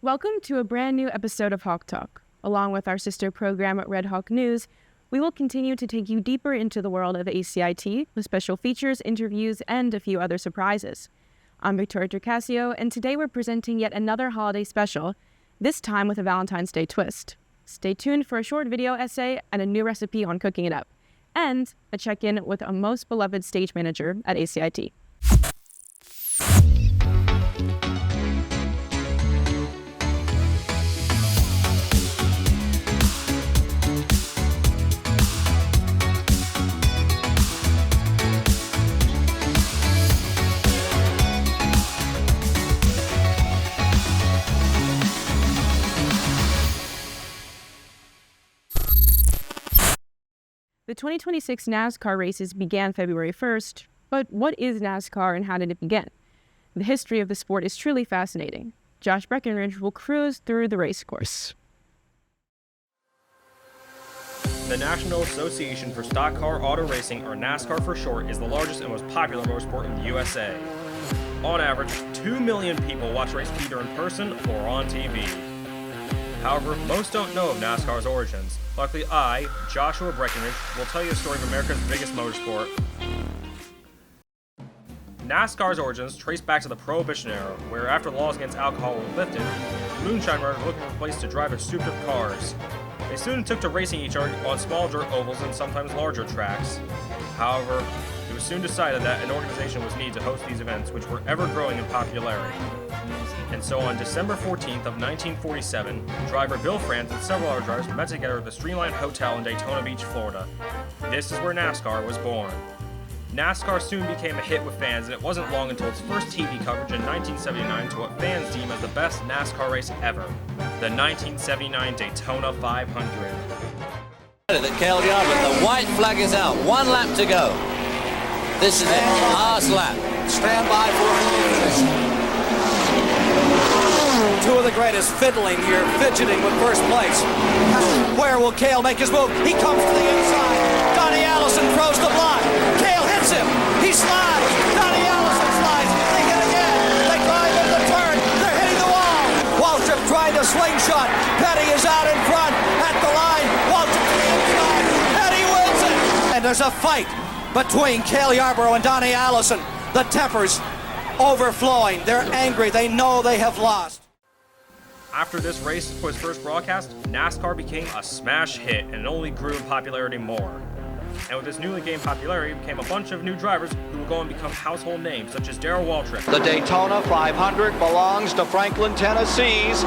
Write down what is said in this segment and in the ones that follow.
Welcome to a brand new episode of Hawk Talk. Along with our sister program at Red Hawk News, we will continue to take you deeper into the world of ACIT with special features, interviews, and a few other surprises. I'm Victoria Tricasio, and today we're presenting yet another holiday special, this time with a Valentine's Day twist. Stay tuned for a short video essay and a new recipe on cooking it up, and a check-in with a most beloved stage manager at ACIT. The 2026 NASCAR races began February 1st, but what is NASCAR and how did it begin? The history of the sport is truly fascinating. Josh Breckenridge will cruise through the race course. The National Association for Stock Car Auto Racing, or NASCAR for short, is the largest and most popular motorsport in the USA. On average, 2 million people watch race either in person or on TV. However, most don't know of NASCAR's origins. Luckily, I, Joshua Breckenridge, will tell you the story of America's biggest motorsport. NASCAR's origins trace back to the Prohibition era, where after the laws against alcohol were lifted, moonshine riders were looking for a place to drive their souped-up cars. They soon took to racing each other on small dirt ovals and sometimes larger tracks. However, it was soon decided that an organization was needed to host these events, which were ever-growing in popularity. And so on December 14th of 1947, driver Bill France and several other drivers met together at the Streamline Hotel in Daytona Beach, Florida. This is where NASCAR was born. NASCAR soon became a hit with fans, and it wasn't long until its first TV coverage in 1979 to what fans deem as the best NASCAR race ever, the 1979 Daytona 500. At Cale Yarborough, the white flag is out. 1 lap to go. This is the last lap. Stand by for a finish. Two of the greatest fiddling here, fidgeting with first place. Where will Cale make his move? He comes to the inside. Donnie Allison throws the block. Cale hits him. He slides. Donnie Allison slides. They hit again. They climb into the turn. They're hitting the wall. Waltrip trying to slingshot. Petty is out in front at the line. Waltrip to the inside. Petty wins it. And there's a fight between Cale Yarborough and Donnie Allison. The tempers overflowing. They're angry. They know they have lost. After this race was first broadcast, NASCAR became a smash hit and it only grew in popularity more. And with this newly gained popularity came a bunch of new drivers who would go and become household names, such as Darrell Waltrip. The Daytona 500 belongs to Franklin, Tennessee's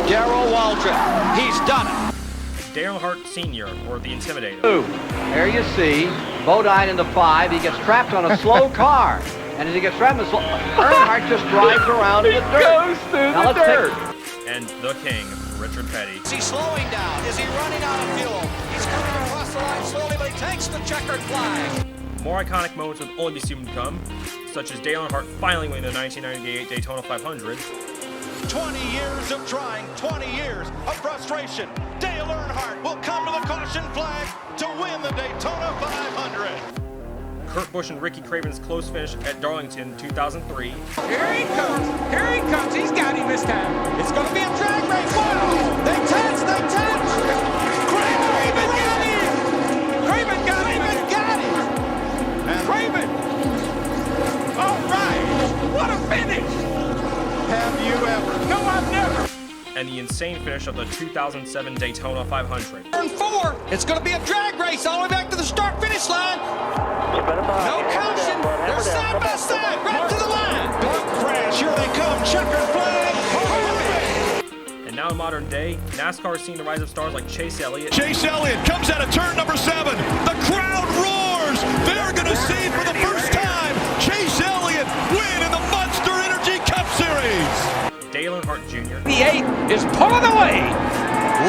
Darrell Waltrip. He's done it. Dale Earnhardt Sr., or the Intimidator. There you see, Bodine in the 5. He gets trapped on a slow car. And as he gets trapped in the slow, Earnhardt just drives around in the dirt. Goes through the dirt. And the King, Richard Petty. Is he slowing down? Is he running out of fuel? He's coming across the line slowly, but he takes the checkered flag. More iconic moments would only be soon to come, such as Dale Earnhardt finally winning the 1998 Daytona 500. 20 years of trying, 20 years of frustration. Dale Earnhardt will come to the caution flag to win the Daytona 500. Kurt Busch and Ricky Craven's close finish at Darlington in 2003. Here he comes. Here he comes. He's got him this time. It's going to be a drag race. Wow! They touch. Craven got him. Craven got him. And Craven. All right. What a finish. Have you ever? No, I've never. And the insane finish of the 2007 Daytona 500. Turn 4. It's going to be a drag race all the way back to the start-finish line. No caution. They're side by side, right to the line. Big crash. Here they come. Checkered flag. And now in modern day, NASCAR has seen the rise of stars like Chase Elliott. Chase Elliott comes out of turn number 7. The crowd roars. They're going to see for the first time Chase Elliott win in the Monster Energy Cup Series. Dale Earnhardt Jr. The 8 is pulling away.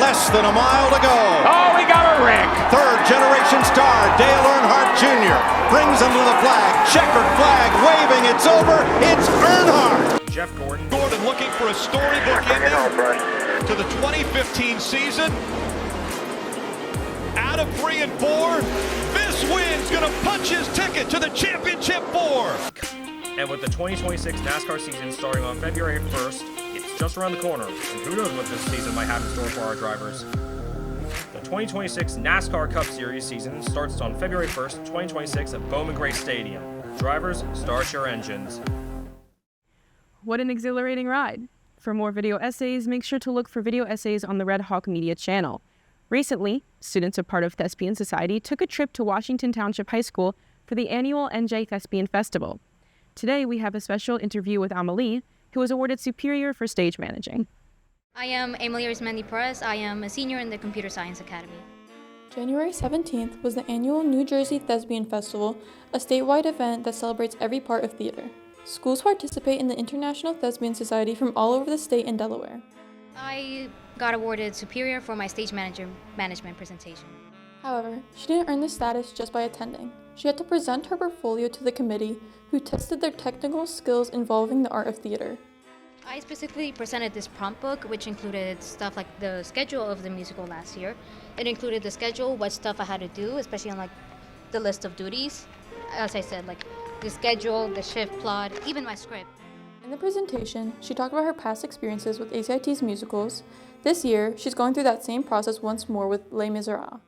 Less than a mile to go. Oh, we got a wreck. Third generation star Dale Earnhardt Jr. brings him to the flag. Checkered flag waving. It's over. It's Earnhardt. Jeff Gordon. Gordon looking for a storybook ending to the 2015 season. Out of 3 and 4, this win's going to punch his ticket to the championship 4. And with the 2026 NASCAR season starting on February 1st, it's is just around the corner, and who knows what this season might have in store for our drivers. The 2026 NASCAR Cup Series season starts on February 1st, 2026 at Bowman Gray Stadium. Drivers, start your engines. What an exhilarating ride. For more video essays, make sure to look for video essays on the Red Hawk Media channel. Recently, students a part of Thespian Society took a trip to Washington Township High School for the annual NJ Thespian Festival. Today, we have a special interview with Amelie, who was awarded Superior for stage managing. I am Amelie Arismendi Perez. I am a senior in the Computer Science Academy. January 17th was the annual New Jersey Thespian Festival, a statewide event that celebrates every part of theater. Schools participate in the International Thespian Society from all over the state and Delaware. I got awarded Superior for my stage management presentation. However, she didn't earn this status just by attending. She had to present her portfolio to the committee, who tested their technical skills involving the art of theater. I specifically presented this prompt book, which included stuff like the schedule of the musical last year. It included the schedule, what stuff I had to do, especially on the list of duties. As I said, the schedule, the shift plot, even my script. In the presentation, she talked about her past experiences with ACIT's musicals. This year, she's going through that same process once more with Les Miserables.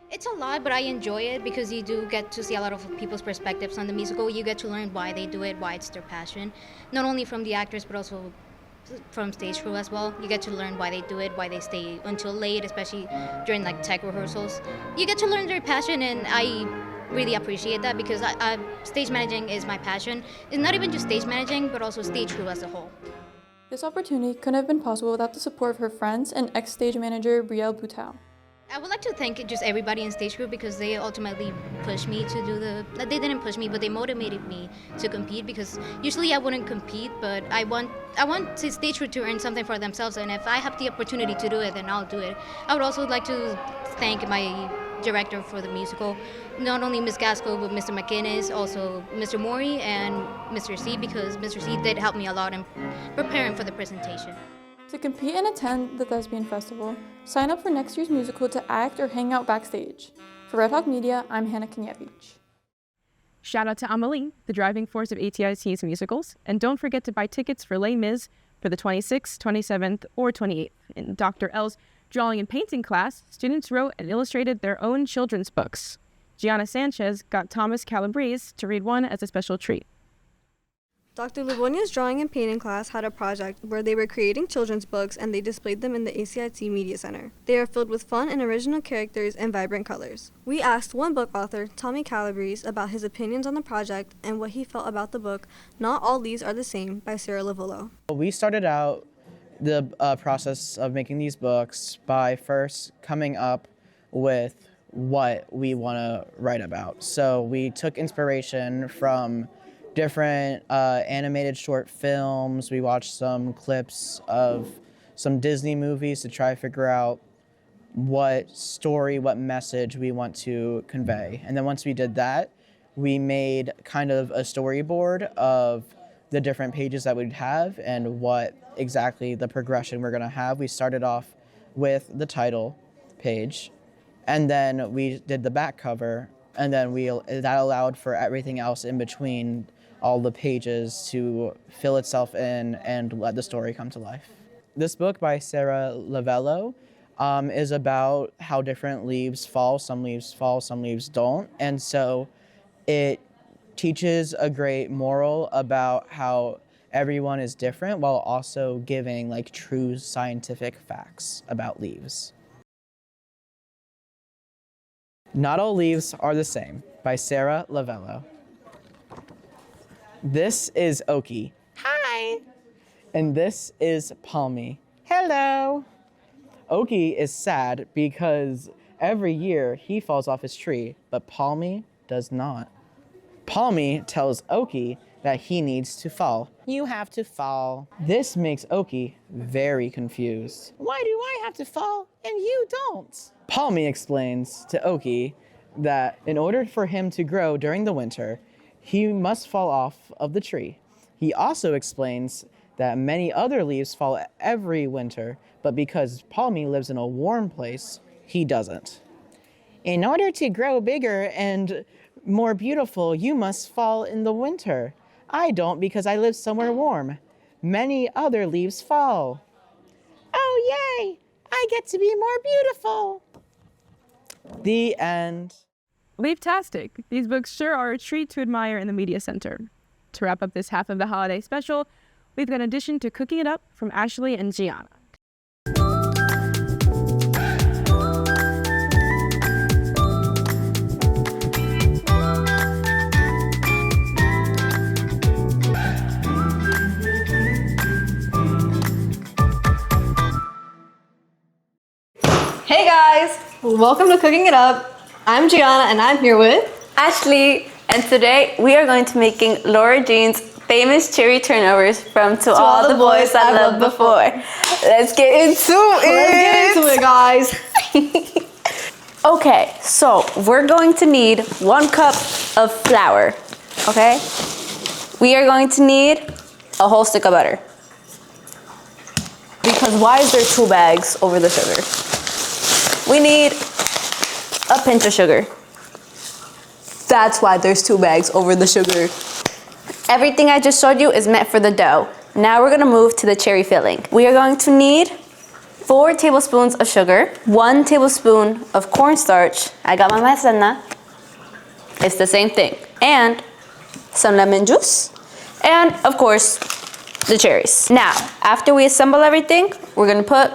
It's a lot, but I enjoy it because you do get to see a lot of people's perspectives on the musical. You get to learn why they do it, why it's their passion. Not only from the actors, but also from stage crew as well. You get to learn why they do it, why they stay until late, especially during tech rehearsals. You get to learn their passion, and I really appreciate that because stage managing is my passion. It's not even just stage managing, but also stage crew as a whole. This opportunity couldn't have been possible without the support of her friends and ex-stage manager Brielle Bouteau. I would like to thank just everybody in stage crew because they ultimately pushed me to they didn't push me, but they motivated me to compete because usually I wouldn't compete, but I want the stage crew to earn something for themselves, and if I have the opportunity to do it, then I'll do it. I would also like to thank my director for the musical, not only Ms. Gaskell, but Mr. McInnes, also Mr. Mori and Mr. C, because Mr. C did help me a lot in preparing for the presentation. To compete and attend the Thespian Festival, sign up for next year's musical to act or hang out backstage. For Red Hawk Media, I'm Hannah Kanievich. Shout out to Amelie, the driving force of ATIT's musicals, and don't forget to buy tickets for Les Mis for the 26th, 27th, or 28th. In Dr. L's drawing and painting class, students wrote and illustrated their own children's books. Gianna Sanchez got Thomas Calabrese to read one as a special treat. Dr. Livonia's drawing and painting class had a project where they were creating children's books and they displayed them in the ACIT Media Center. They are filled with fun and original characters and vibrant colors. We asked one book author, Tommy Calabrese, about his opinions on the project and what he felt about the book Not All Leaves Are the Same by Sarah Lavillo. We started out the process of making these books by first coming up with what we want to write about. So we took inspiration from different animated short films. We watched some clips of some Disney movies to try to figure out what story, what message we want to convey. And then once we did that, we made kind of a storyboard of the different pages that we'd have and what exactly the progression we're gonna have. We started off with the title page, and then we did the back cover, and then that allowed for everything else in between all the pages to fill itself in and let the story come to life. This book by Sarah Lavillo is about how different leaves fall. Some leaves don't. And so it teaches a great moral about how everyone is different while also giving true scientific facts about leaves. Not All Leaves Are the Same by Sarah Lavillo. This is Oki. Hi. And this is Palmy. Hello. Oki is sad because every year he falls off his tree, but Palmy does not. Palmy tells Oki that he needs to fall. You have to fall. This makes Oki very confused. Why do I have to fall and you don't? Palmy explains to Oki that in order for him to grow during the winter, he must fall off of the tree. He also explains that many other leaves fall every winter, but because Palmy lives in a warm place, he doesn't. In order to grow bigger and more beautiful, you must fall in the winter. I don't because I live somewhere warm. many other leaves fall. Oh, yay! I get to be more beautiful. The end. Leave-tastic. These books sure are a treat to admire in the Media Center. To wrap up this half of the holiday special, we've got an addition to Cooking It Up from Ashley and Gianna. Hey guys, welcome to Cooking It Up. I'm Gianna and I'm here with Ashley, and today we are going to making Laura Jean's famous cherry turnovers from To All the Boys I Loved Before. Let's get into it, guys. Okay, so we're going to need 1 cup of flour, okay? We are going to need a whole stick of butter. Because why is there 2 bags over the sugar? We need a pinch of sugar. That's why there's 2 bags over the sugar. Everything I just showed you is meant for the dough. Now we're gonna move to the cherry filling. We are going to need 4 tablespoons of sugar, 1 tablespoon of cornstarch. I got my maizena. It's the same thing. And some lemon juice. And of course, the cherries. Now, after we assemble everything, we're gonna put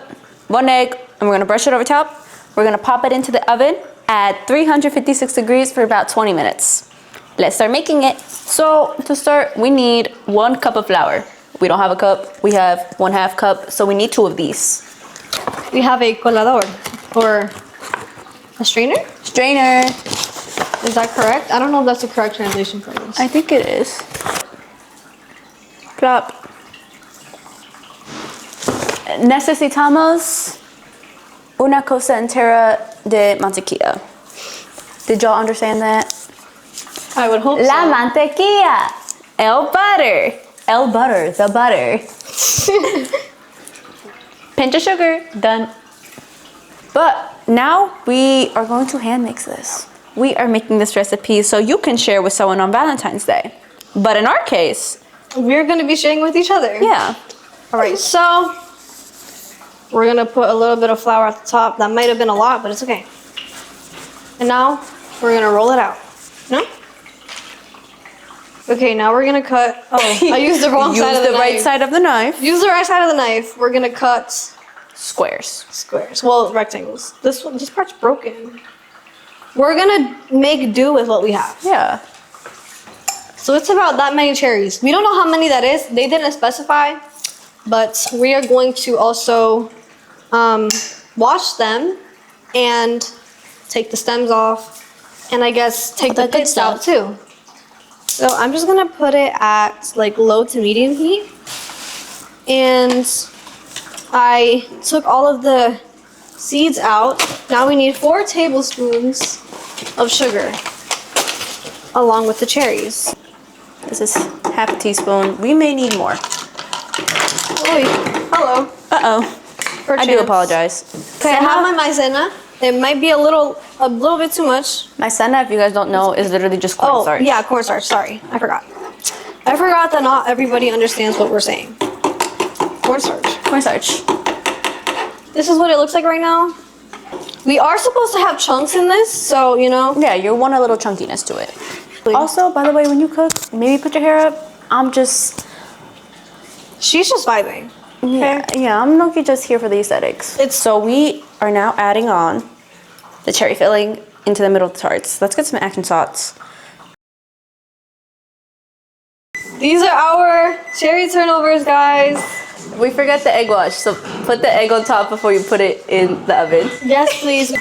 1 egg and we're gonna brush it over top. We're gonna pop it into the oven at 356 degrees for about 20 minutes. Let's start making it. So to start, we need 1 cup of flour. We don't have a cup, we have 1/2 cup, so we need 2 of these. We have a colador, or a strainer? Strainer. Is that correct? I don't know if that's the correct translation for this. I think it is. Plop. Necesitamos una cosa entera de mantequilla. Did y'all understand that? I would hope La so. mantequilla. El butter. El butter, the butter. Pinch of sugar, done. But now we are going to hand mix this. We are making this recipe so you can share with someone on Valentine's Day. But in our case, we're gonna be sharing with each other. Yeah. All right, so we're gonna put a little bit of flour at the top. That might have been a lot, but it's okay. And now we're gonna roll it out. No? Okay, now we're gonna cut. Oh, I used the wrong side of the knife. Use the right side of the knife. Use the right side of the knife. We're gonna cut squares. Squares. Well, rectangles. This part's broken. We're gonna make do with what we have. Yeah. So it's about that many cherries. We don't know how many that is. They didn't specify, but we are going to also wash them and take the stems off, and I guess take the pits out too. So I'm just gonna put it at like low to medium heat, and I took all of the seeds out. Now we need 4 tablespoons of sugar along with the cherries. This is half a teaspoon. We may need more. Oy, hello. Uh-oh. I do apologize. Okay, I have my maizena. It might be a little bit too much. Maizena, if you guys don't know, is literally just cornstarch. Oh, yeah, cornstarch. Sorry, I forgot. I forgot that not everybody understands what we're saying. Cornstarch. Cornstarch. This is what it looks like right now. We are supposed to have chunks in this, so, you know. Yeah, you want a little chunkiness to it. Also, by the way, when you cook, maybe put your hair up. She's just vibing. Okay. Yeah, I'm not just here for the aesthetics. So we are now adding on the cherry filling into the middle of the tarts. Let's get some action shots. These are our cherry turnovers, guys. We forgot the egg wash, so put the egg on top before you put it in the oven. Yes, please.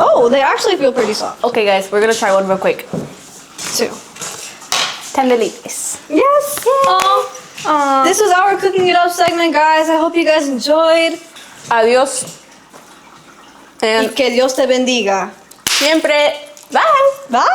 Oh, they actually feel pretty soft. Okay, guys, we're gonna try one real quick. 2. Tendelitis. Yes. This was our Cooking It Up segment, guys. I hope you guys enjoyed. Adios. Y que Dios te bendiga. Siempre. Bye. Bye.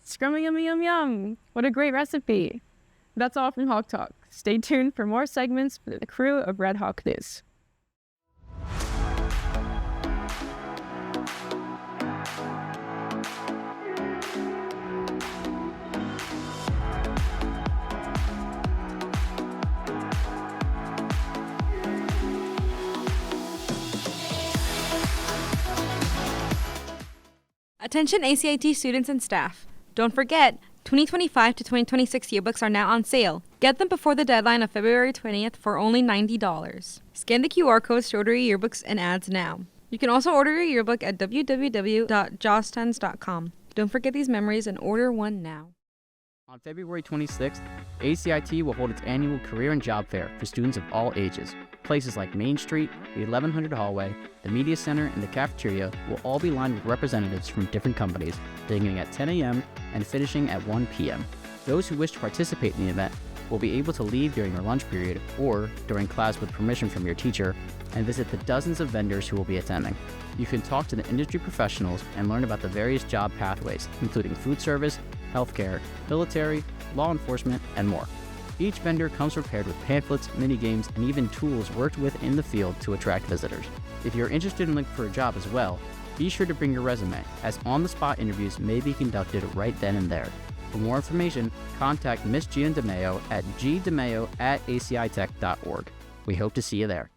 Scrummy yummy yum yum. What a great recipe. That's all from Hawk Talk. Stay tuned for more segments for the crew of Red Hawk News. Attention ACIT students and staff. Don't forget, 2025 to 2026 yearbooks are now on sale. Get them before the deadline of February 20th for only $90. Scan the QR codes to order your yearbooks and ads now. You can also order your yearbook at www.jostens.com. Don't forget these memories and order one now. On February 26th, ACIT will hold its annual Career and Job Fair for students of all ages. Places like Main Street, the 1100 hallway, the Media Center, and the cafeteria will all be lined with representatives from different companies, beginning at 10 a.m. and finishing at 1 p.m. Those who wish to participate in the event will be able to leave during their lunch period or during class with permission from your teacher and visit the dozens of vendors who will be attending. You can talk to the industry professionals and learn about the various job pathways, including food service, healthcare, military, law enforcement, and more. Each vendor comes prepared with pamphlets, mini-games, and even tools worked with in the field to attract visitors. If you're interested in looking for a job as well, be sure to bring your resume, as on-the-spot interviews may be conducted right then and there. For more information, contact Ms. Gian DeMeo at gdemeo@acitech.org. We hope to see you there.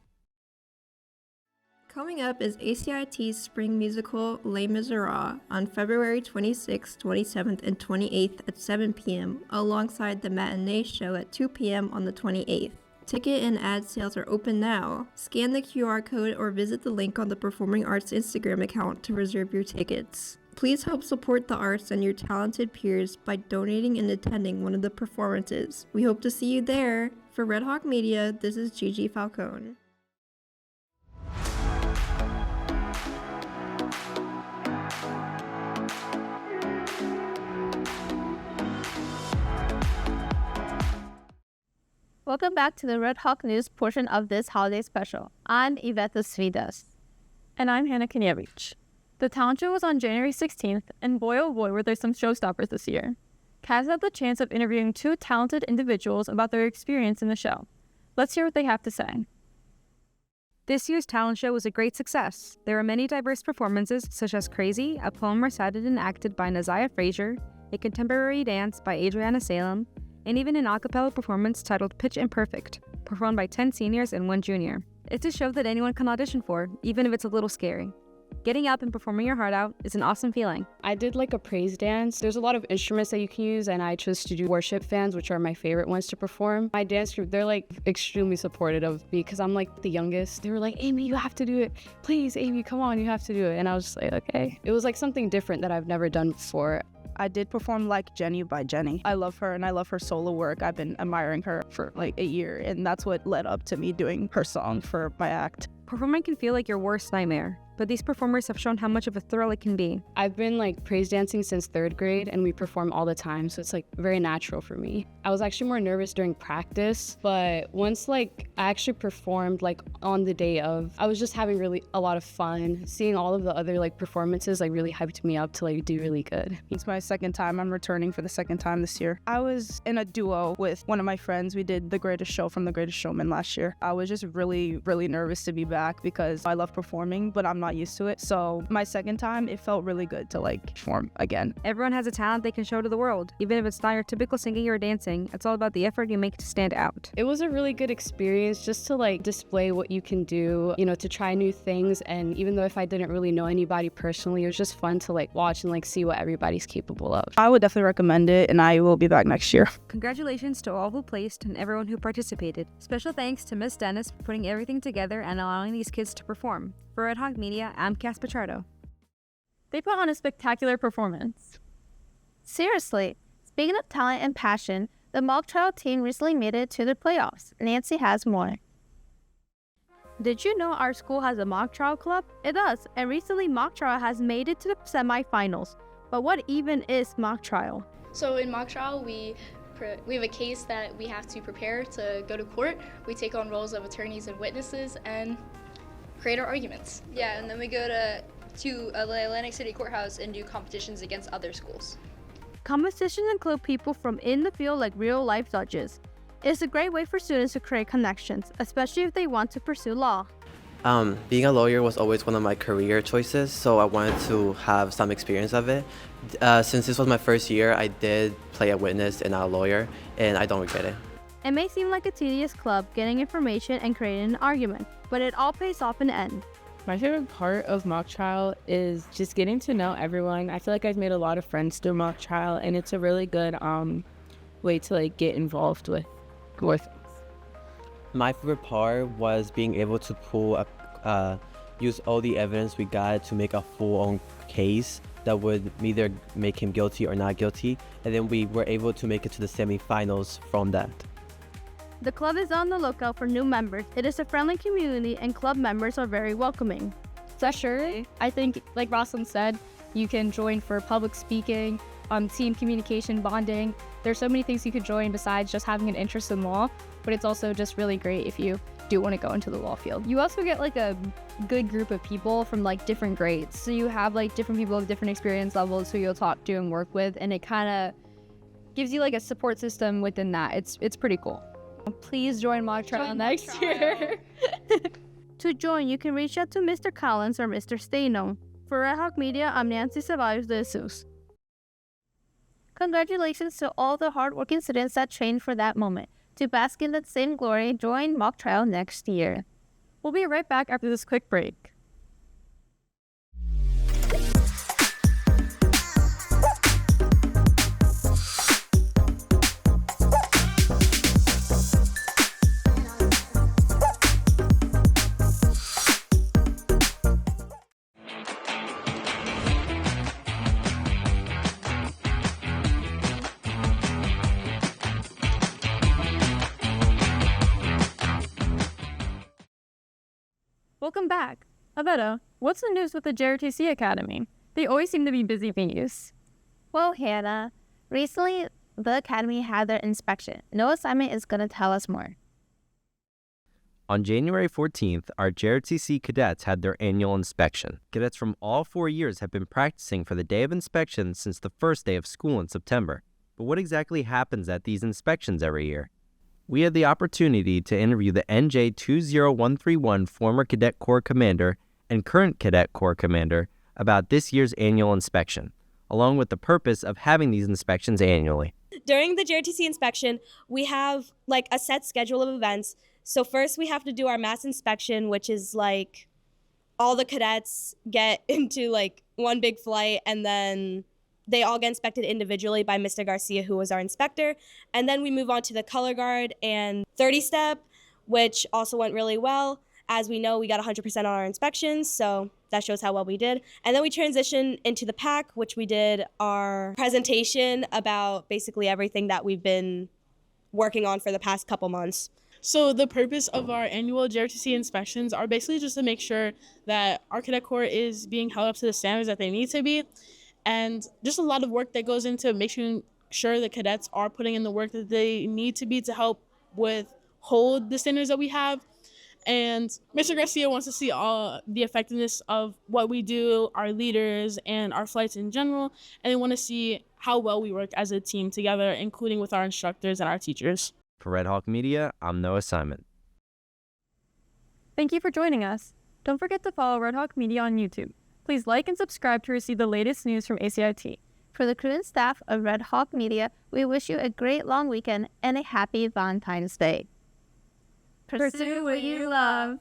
Coming up is ACIT's spring musical Les Miserables on February 26th, 27th, and 28th at 7 p.m. alongside the matinee show at 2 p.m. on the 28th. Ticket and ad sales are open now. Scan the QR code or visit the link on the Performing Arts Instagram account to reserve your tickets. Please help support the arts and your talented peers by donating and attending one of the performances. We hope to see you there. For Red Hawk Media, this is Gigi Falcone. Welcome back to the Red Hawk News portion of this holiday special. I'm Iveta Svidas. And I'm Hannah Kanievich. The talent show was on January 16th, and boy oh boy were there some showstoppers this year. Kaz had the chance of interviewing two talented individuals about their experience in the show. Let's hear what they have to say. This year's talent show was a great success. There were many diverse performances, such as Crazy, a poem recited and acted by Naziah Frazier, a contemporary dance by Adriana Salem, and even an a cappella performance titled Pitch Imperfect, performed by 10 seniors and 1 junior. It's a show that anyone can audition for, even if it's a little scary. Getting up and performing your heart out is an awesome feeling. I did like a praise dance. There's a lot of instruments that you can use, and I chose to do worship fans, which are my favorite ones to perform. My dance group, they're like extremely supportive of me because I'm like the youngest. They were like, Amy, you have to do it. Please, Amy, come on, you have to do it. And I was just like, okay. It was like something different that I've never done before. I did perform Like Jenny by Jenny. I love her and I love her solo work. I've been admiring her for like a year, and that's what led up to me doing her song for my act. Performing can feel like your worst nightmare, but these performers have shown how much of a thrill it can be. I've been like praise dancing since 3rd grade, and we perform all the time, so it's like very natural for me. I was actually more nervous during practice, but once like I actually performed like on the day of, I was just having really a lot of fun. Seeing all of the other like performances like really hyped me up to like do really good. It's my 2nd time. I'm returning for the 2nd time this year. I was in a duo with one of my friends. We did The Greatest Show from The Greatest Showman last year. I was just really nervous to be back because I love performing, but I'm not used to it. So my 2nd time, it felt really good to like perform again. Everyone has a talent they can show to the world. Even if it's not your typical singing or dancing, it's all about the effort you make to stand out. It was a really good experience just to like display what you can do, you know, to try new things. And even though if I didn't really know anybody personally, it was just fun to like watch and like see what everybody's capable of. I would definitely recommend it, and I will be back next year. Congratulations to all who placed and everyone who participated. Special thanks to Miss Dennis for putting everything together and allowing these kids to perform. For Red Hawk Media, I'm Cass Pichardo. They put on a spectacular performance. Seriously, speaking of talent and passion, the mock trial team recently made it to the playoffs. Nancy has more. Did you know our school has a mock trial club? It does, and recently mock trial has made it to the semifinals. But what even is mock trial? So in mock trial, we have a case that we have to prepare to go to court. We take on roles of attorneys and witnesses and create our arguments. Yeah, and then we go to Atlantic City Courthouse and do competitions against other schools. Competitions include people from in the field like real-life judges. It's a great way for students to create connections, especially if they want to pursue law. Being a lawyer was always one of my career choices, so I wanted to have some experience of it. Since this was my first year, I did play a witness and not a lawyer, and I don't regret it. It may seem like a tedious club getting information and creating an argument, but it all pays off in the end. My favorite part of mock trial is just getting to know everyone. I feel like I've made a lot of friends through mock trial, and it's a really good way to like get involved with. My favorite part was being able to use all the evidence we got to make a full-on case that would either make him guilty or not guilty, and then we were able to make it to the semifinals from that. The club is on the lookout for new members. It is a friendly community and club members are very welcoming. So sure, I think like Rosalind said, you can join for public speaking, team communication, bonding. There's so many things you could join besides just having an interest in law, but it's also just really great if you do want to go into the law field. You also get like a good group of people from like different grades. So you have like different people of different experience levels who you'll talk to and work with, and it kind of gives you like a support system within that. It's pretty cool. Please join mock trial next year. To join, you can reach out to Mr. Collins or Mr. Stano. For Red Hawk Media, I'm Nancy Ceballos de Jesus. Congratulations to all the hardworking students that trained for that moment. To bask in that same glory, join mock trial next year. We'll be right back after this quick break. Welcome back. Avetta, what's the news with the JROTC Academy? They always seem to be busy bees. Well, Hannah, recently the Academy had their inspection. Noah Simon is going to tell us more. On January 14th, our JROTC cadets had their annual inspection. Cadets from all 4 years have been practicing for the day of inspection since the first day of school in September. But what exactly happens at these inspections every year? We had the opportunity to interview the NJ 20131 former Cadet Corps Commander and current Cadet Corps Commander about this year's annual inspection, along with the purpose of having these inspections annually. During the JROTC inspection, we have like a set schedule of events. So first we have to do our mass inspection, which is like all the cadets get into like one big flight, and then they all get inspected individually by Mr. Garcia, who was our inspector. And then we move on to the color guard and 30-step, which also went really well. As we know, we got 100% on our inspections, so that shows how well we did. And then we transition into the pack, which we did our presentation about basically everything that we've been working on for the past couple months. So the purpose of our annual JROTC inspections are basically just to make sure that our Cadet Corps is being held up to the standards that they need to be. And just a lot of work that goes into making sure the cadets are putting in the work that they need to be to help hold the standards that we have. And Mr. Garcia wants to see all the effectiveness of what we do, our leaders, and our flights in general. And they want to see how well we work as a team together, including with our instructors and our teachers. For Red Hawk Media, I'm Noah Simon. Thank you for joining us. Don't forget to follow Red Hawk Media on YouTube. Please like and subscribe to receive the latest news from ACIT. For the crew and staff of Red Hawk Media, we wish you a great long weekend and a happy Valentine's Day. Pursue what you love.